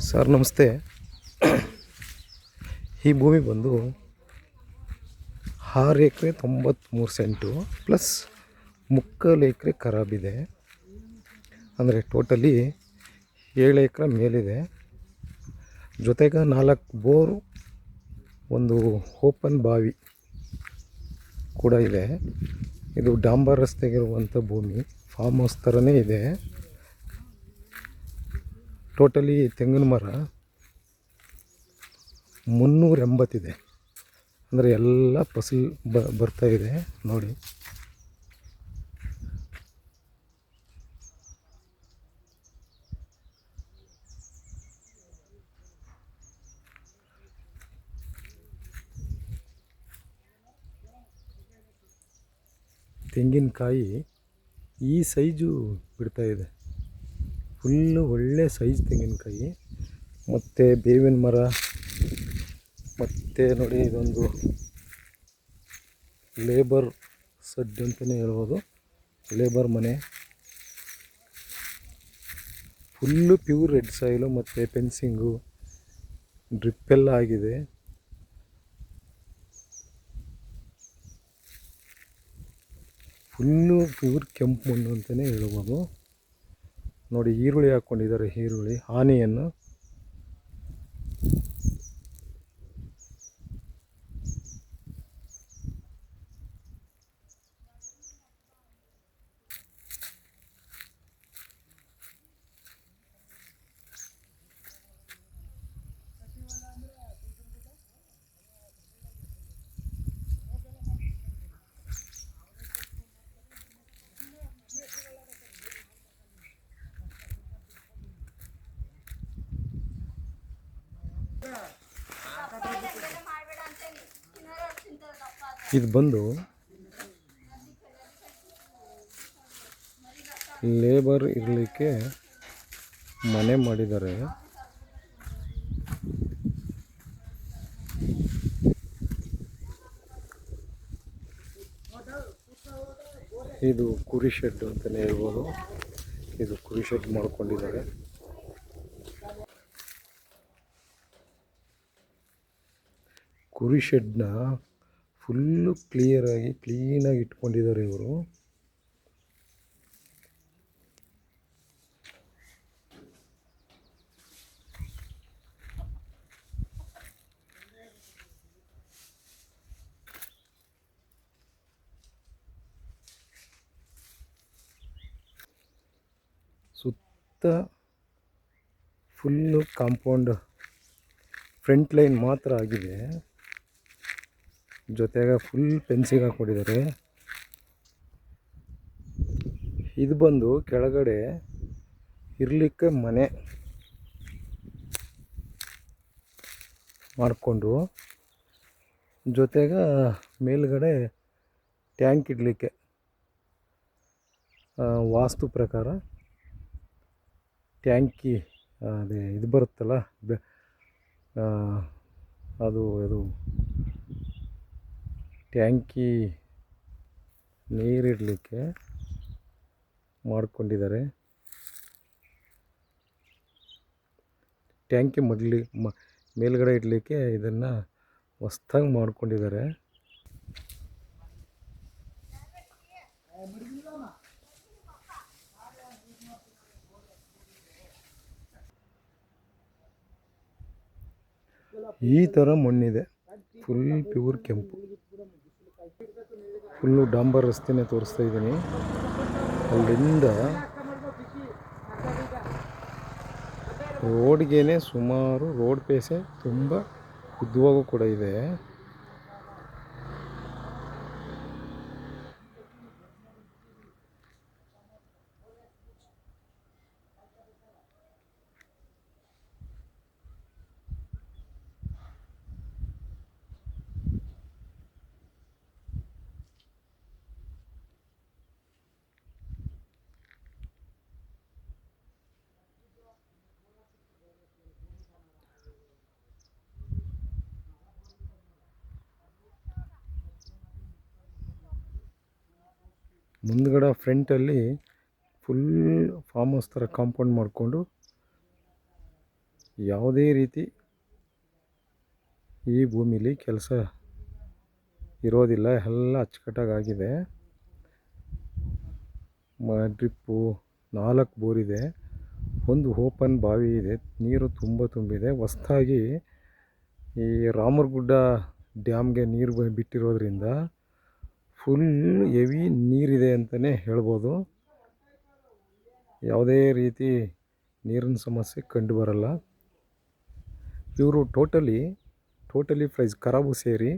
Sir ನಮಸ್ತೆ. ಈ ಭೂಮಿ ಬಂದು 6 ಎಕರೆ 93 ಸೆಂಟು ಪ್ಲಸ್ 3/4 ಎಕರೆ ಖರಾಬಿದೆ. ಅಂದರೆ ಟೋಟಲಿ 7 ಎಕರೆ ಮೇಲಿದೆ. ಜೊತೆಗೆ 4 ಬೋರು, ಒಂದು ಓಪನ್ ಬಾವಿ ಕೂಡ ಇದೆ. ಇದು ಡಾಂಬರ್ ರಸ್ತೆಗಿರುವಂಥ ಭೂಮಿ, ಫಾರ್ಮ್ ಹೌಸ್ ಥರನೇ ಇದೆ. ಟೋಟಲಿ ತೆಂಗಿನ ಮರ 380 ಇದೆ. ಅಂದರೆ ಎಲ್ಲ ಫಸಲು ಬರ್ತಾಯಿದೆ ನೋಡಿ. ತೆಂಗಿನಕಾಯಿ ಈ ಸೈಜು ಬಿಡ್ತಾಯಿದೆ. ಫುಲ್ಲು ಒಳ್ಳೆ ಸೈಜ್ ತೆಂಗಿನಕಾಯಿ. ಮತ್ತು ಬೇವಿನ ಮರ, ಮತ್ತು ನೋಡಿ ಇದೊಂದು ಲೇಬರ್ ಸಡ್ ಅಂತಲೇ ಹೇಳ್ಬೋದು, ಲೇಬರ್ ಮನೆ. ಫುಲ್ಲು ಪ್ಯೂರ್ ರೆಡ್ ಸಾಯಿಲು ಮತ್ತು ಫೆನ್ಸಿಂಗು ಡ್ರಿಪ್ಪೆಲ್ಲ ಆಗಿದೆ. ಫುಲ್ಲು ಪ್ಯೂರ್ ಕೆಂಪು ಮಣ್ಣು ಅಂತಲೇ ಹೇಳ್ಬೋದು. ನೋಡಿ ಈರುಳ್ಳಿ ಹಾಕ್ಕೊಂಡಿದ್ದಾರೆ, ಈರುಳ್ಳಿ ಆನಿಯನ್ನು. ಇದು ಬಂದು ಲೇಬರ್ ಇರಲಿಕ್ಕೆ ಮನೆ ಮಾಡಿದ್ದಾರೆ. ಇದು ಕುರಿ ಶೆಡ್ ಅಂತಲೇ ಹೇಳ್ಬೋದು. ಇದು ಕುರಿ ಶೆಡ್ ಮಾಡ್ಕೊಂಡಿದ್ದಾರೆ. ಕುರಿ ಶೆಡ್ನ ಫುಲ್ಲು ಕ್ಲೀನಾಗಿ ಇಟ್ಕೊಂಡಿದ್ದಾರೆ ಇವರು. ಸುತ್ತ ಫುಲ್ಲು ಕಾಂಪೌಂಡ್, ಫ್ರಂಟ್ ಲೈನ್ ಮಾತ್ರ ಆಗಿದೆ. ಜೊತೆಗೆ ಫುಲ್ ಫೆನ್ಸಿಂಗ್ ಹಾಕ್ಕೊಂಡಿದ್ದಾರೆ. ಇದು ಬಂದು ಕೆಳಗಡೆ ಇರಲಿಕ್ಕೆ ಮನೆ ಮಾಡಿಕೊಂಡು, ಜೊತೆಗೆ ಮೇಲ್ಗಡೆ ಟ್ಯಾಂಕ್ ಇಡಲಿಕ್ಕೆ ವಾಸ್ತು ಪ್ರಕಾರ ಟ್ಯಾಂಕಿ ಅದೇ ಇದು ಬರುತ್ತಲ್ಲ, ಅದು ಟ್ಯಾಂಕಿ ನೀರಿಡಲಿಕ್ಕೆ ಮಾಡ್ಕೊಂಡಿದ್ದಾರೆ. ಟ್ಯಾಂಕಿ ಮೇಲ್ಗಡೆ ಇಡಲಿಕ್ಕೆ ಇದನ್ನು ಹೊಸ್ದಾಗಿ ಮಾಡ್ಕೊಂಡಿದ್ದಾರೆ. ಈ ಥರ ಮಣ್ಣಿದೆ, ಫುಲ್ ಪ್ಯೂರ್ ಕೆಂಪು. ಫುಲ್ಲು ಡಾಂಬರ್ ರಸ್ತೆನೇ ತೋರಿಸ್ತಾ ಇದ್ದೀನಿ. ಅಲ್ಲಿಂದ ರೋಡ್ಗೇನೆ ಸುಮಾರು ರೋಡ್ ಪೇಸೆ ತುಂಬ ಉದ್ದವಾಗೂ ಕೂಡ ಇದೆ. ಮುಂದ್ಗಡೆ ಫ್ರಂಟಲ್ಲಿ ಫುಲ್ ಫಾರ್ಮ್ ಹೌಸ್ ಥರ ಕಾಂಪೌಂಡ್ ಮಾಡಿಕೊಂಡು ಯಾವುದೇ ರೀತಿ ಈ ಭೂಮಿಲಿ ಕೆಲಸ ಇರೋದಿಲ್ಲ, ಎಲ್ಲ ಅಚ್ಚುಕಟ್ಟಾಗಿದೆ. ಡ್ರಿಪ್ಪು 4 ಬೋರಿದೆ, ಒಂದು ಓಪನ್ ಬಾವಿ ಇದೆ, ನೀರು ತುಂಬಿದೆ. ಹೊಸ್ದಾಗಿ ಈ ರಾಮರಗುಡ್ಡ ಡ್ಯಾಮ್ಗೆ ನೀರು ಬಿಟ್ಟಿರೋದ್ರಿಂದ ಫುಲ್ ಹೆವಿ ನೀರಿದೆ ಅಂತಲೇ ಹೇಳ್ಬೋದು. ಯಾವುದೇ ರೀತಿ ನೀರಿನ ಸಮಸ್ಯೆ ಕಂಡು ಬರಲ್ಲ. ಇವರು ಟೋಟಲಿ ಪ್ರೈಸ್ ಖರಾಬು ಸೇರಿ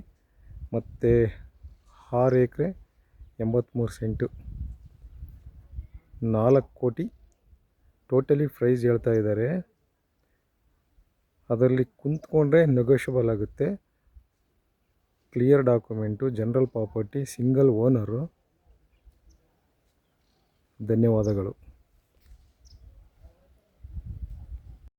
ಮತ್ತು 6 ಎಕರೆ 83 ಸೆಂಟು 4 ಕೋಟಿ ಟೋಟಲಿ ಪ್ರೈಸ್ ಹೇಳ್ತಾ ಇದ್ದಾರೆ. ಅದರಲ್ಲಿ ಕುಂತ್ಕೊಂಡ್ರೆ ನೆಗೋಷಿಯಬಲ್ ಆಗುತ್ತೆ. Clear document, general property, single owner. ಧನ್ಯವಾದಗಳು.